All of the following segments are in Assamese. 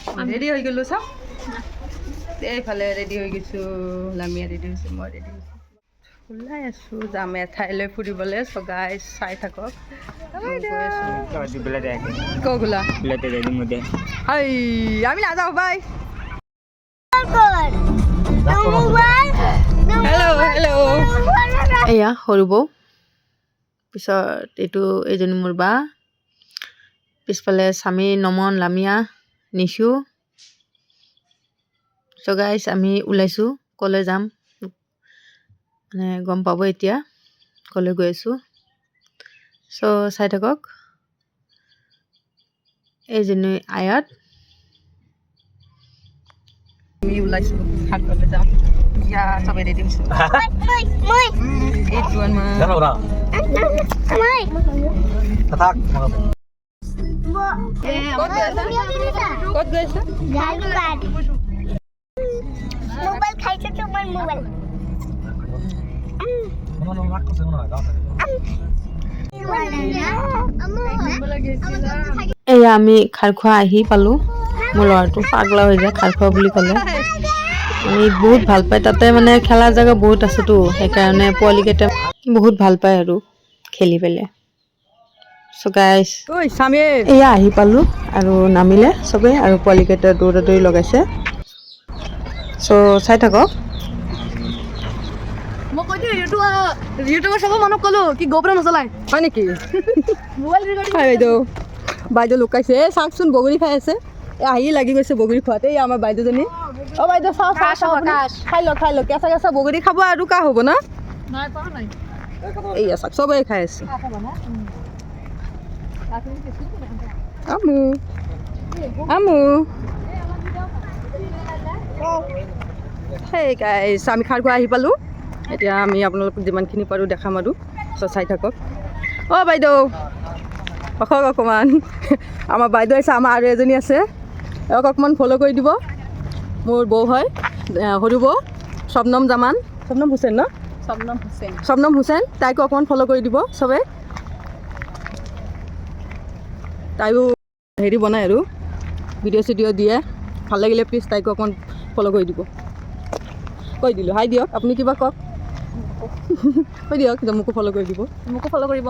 ৰেডি হৈ গ'লো চাওক এইফালে ৰেডি হৈ গৈছোঁ লামিয়া ৰেডি হৈছোঁ মই ৰেডি হৈছোঁ ওলাই আছোঁ যাম এঠাইলৈ ফুৰিবলৈ চগাই চাই থাকক কগোলা হাই আমি নাযাওঁ বাই হেল্ল' হেল্ল' এয়া সৰু বৌ পিছত এইটো এইজনী মোৰ বা পিছফালে স্বামী নমন লামিয়া নিশু চ' গাইছ আমি ওলাইছোঁ ক'লৈ যাম মানে গম পাব এতিয়া ক'লৈ গৈ আছোঁ চ' চাই থাকক এইজনী আয়াত আমি ওলাইছোঁ শাকলৈ যাম এতিয়া চবেই ৰেডি হৈছোঁ ক'ত গৈ আছা মোবাইল খাইছো তোমাৰ মোবাইল এয়া আমি খাৰখোৱা আহি পালোঁ মোৰ ল'ৰাটো পাগলা হৈ যায় খাৰখোৱা বুলি ক'লে আমি বহুত ভাল পায় তাতে মানে খেলা জেগা বহুত আছেতো সেইকাৰণে পোৱালিকেইটা বহুত ভাল পায় আৰু খেলি পেলাই চ' গাইছ এয়া আহি পালোঁ আৰু নামিলে চবেই আৰু পোৱালিকেইটা দৌৰা দৌৰি লগাইছে চ' চাই থাকক মই কৈ দিওঁ ইউটিউবৰ চাব মানুহক ক'লো কি গোপ্ৰ নচলাই হয় নেকি মোবাইল ৰেকৰ্ডিং বাইদেউ বাইদেউ লুকাইছে চাওকচোন বগৰী খাই আছে আহি লাগি গৈছে বগৰী খোৱাতে এই আমাৰ বাইদেউজনী অ বাইদেউ চাওঁ খাই লওক কেঁচা কেঁচা বগৰী খাব আৰু কা হ'ব না নাই পোৱা নাই এইয়া চাওক চবেই খাই আছে আমু আমু সেই গাইছ আমি খাৰখোৱা আহি পালোঁ এতিয়া আমি আপোনালোকক যিমানখিনি পাৰোঁ দেখাম আৰু চ' চাই থাকক অ' বাইদেউ অখক অকণমান আমাৰ বাইদেউ আছে আমাৰ আৰু এজনী আছে এওক অকণমান ফ'ল' কৰি দিব মোৰ বৌ হয় সৰু বৌ শবনম জামান শবনম হুছেইন ন শবনম হুছেইন তাইকো অকণমান ফ'ল' কৰি দিব চবেই তাইও হেৰি বনায় আৰু ভিডিঅ' চিডিঅ' দিয়ে ভাল লাগিলে প্লিজ তাইকো অকণমান ফ'ল' কৰি দিব কৈ দিলোঁ হাই দিয়ক আপুনি কিবা কওক কৈ দিয়ক মোকো ফ'ল' কৰি দিব মোকো ফ'ল' কৰিব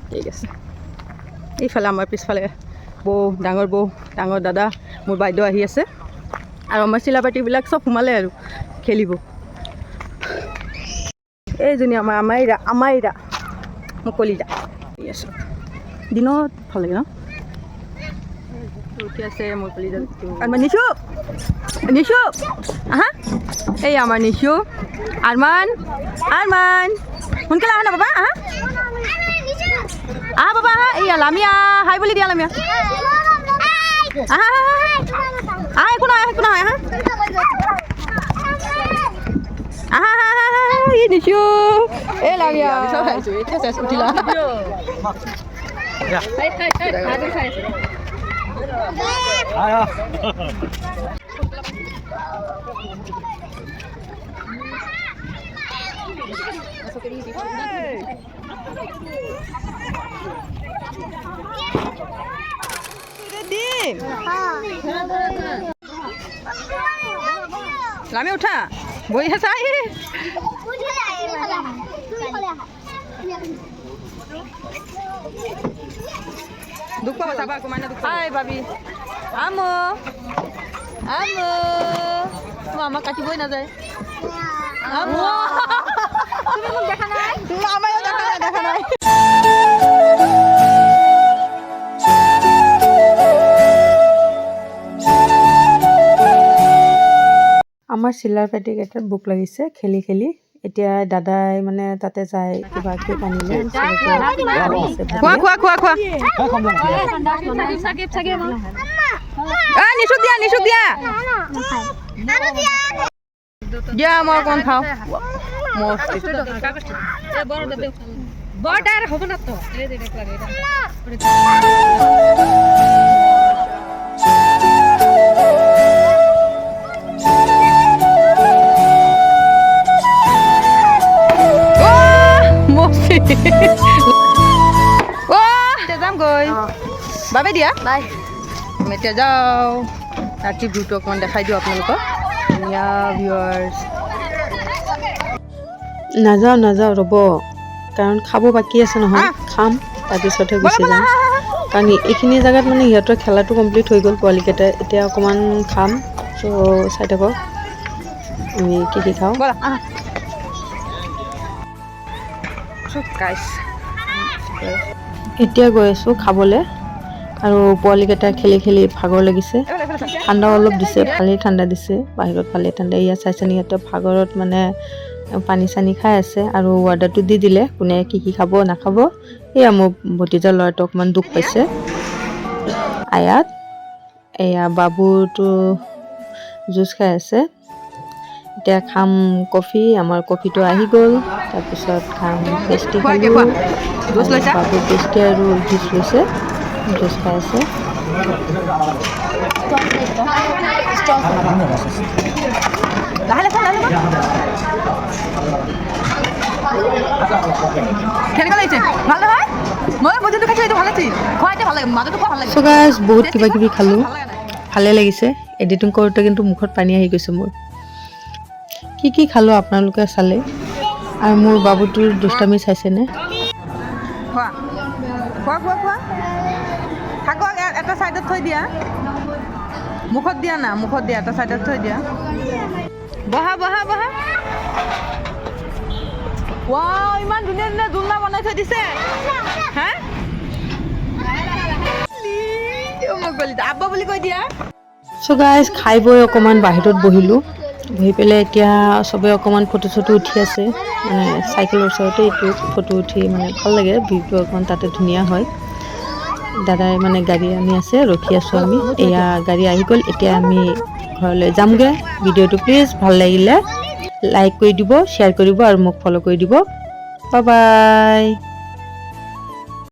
ঠিক আছে এইফালে আমাৰ পিছফালে বৌ ডাঙৰ দাদা মোৰ বাইদেউ আহি আছে আৰু আমাৰ চিলাপাতিবিলাক চব সোমালে আৰু খেলিব এইজনী আমাৰ আমাইৰা মুকলিদা আছে দিনত ভাল লাগে ন উঠি আছে মুকলিদা আমাৰ নিশু আহা এই আমাৰ নিশু আৰমান সোনকালে আহা না বাবা আহা বাবা আহা এইয়া লামিয়া হাই বুলি দিয়া লামিয়া আহা আহা একো নহয় আহা এই নিশু এই লামিয়া উঠিলা লামি উঠা বহি আছে দুখ পাব চাবা আকৌ মানে হাই বাবি আমো আমাক কাটিবই নাযায় তুমি মোক দেখা নাই আমাৰো দেখা নাই আমাৰ চিলাৰ পেটিকেইটাত ভোক লাগিছে খেলি এতিয়া দাদাই মানে তাতে যায় কিবা কিবি আনিলে খোৱা নিচুক দিয়া দিয়া মই অকণ খাওঁ বড় হ'ব না তো যাম গৈ বাবে দিয়া বাই এতিয়া যাওঁ ৰাতি ভিউটো অকণমান দেখাই দিওঁ আপোনালোকক ভিউৱাৰ্ছ নাযাওঁ ৰ'ব কাৰণ খাব বাকী আছে নহয় খাম তাৰপিছতহে গুচি যাম কাৰণ এইখিনি জেগাত মানে সিহঁতৰ খেলাটো কমপ্লিট হৈ গ'ল পোৱালিকেইটাই এতিয়া অকণমান খাম চ' চাই থাকক আমি কি খাওঁ এতিয়া গৈ আছোঁ খাবলৈ আৰু পোৱালিকেইটা খেলি খেলি ভাগৰ লাগিছে ঠাণ্ডাও অলপ দিছে ভালেই ঠাণ্ডা দিছে বাহিৰত ভালেই ঠাণ্ডা ইয়াত চাইছেনে সিহঁতৰ ভাগৰত মানে পানী চানী খাই আছে আৰু ৱাৰ্ডাৰটো দি দিলে কোনে কি খাব নাখাব এয়া মোৰ ভতিজা ল'ৰাটো অকণমান দুখ পাইছে আয়াত এয়া বাবুটো জুচ খাই আছে এতিয়া খাম কফি আমাৰ কফিটো আহি গ'ল তাৰপিছত খাম পেষ্ট্ৰি খালোঁ বাবু পেষ্ট্ৰি আৰু জুচ লৈছে জুচ খাই আছে So guys, বহুত কিবা কিবি খালোঁ ভালে লাগিছে এডিটিং কৰোঁতে কিন্তু মুখত পানী আহি গৈছে মোৰ কি খালোঁ আপোনালোকে চালে আৰু মোৰ বাবুটোৰ দুষ্টামি চাইছেনে এটা চাইডত থৈ দিয়া মুখত দিয়া না মুখত দিয়া এটা চাইডত থৈ দিয়া বহা ৱাও ইমান ধুনীয়া ধুনীয়া দুলনা বনাই থৈ দিছে হা আব্বা বুলি কৈ দিয়া So guys, খাই বৈ অকণমান বাহিৰত বহিলোঁ বহি পেলাই এতিয়া চবে অকণমান ফটো চটো উঠি আছে মানে চাইকেলৰ ওচৰতে এইটো ফটো উঠি মানে ভাল লাগে ভিউটো অকণমান তাতে ধুনীয়া হয় দাদাই মানে গাড়ী আনি আছে ৰখি আছোঁ আমি এয়া গাড়ী আহি গ'ল এতিয়া আমি ঘৰলৈ যামগৈ ভিডিঅ'টো প্লিজ ভাল লাগিলে লাইক কৰি দিব শ্বেয়াৰ কৰিব আৰু মোক ফ'ল' কৰি দিব বাই বাই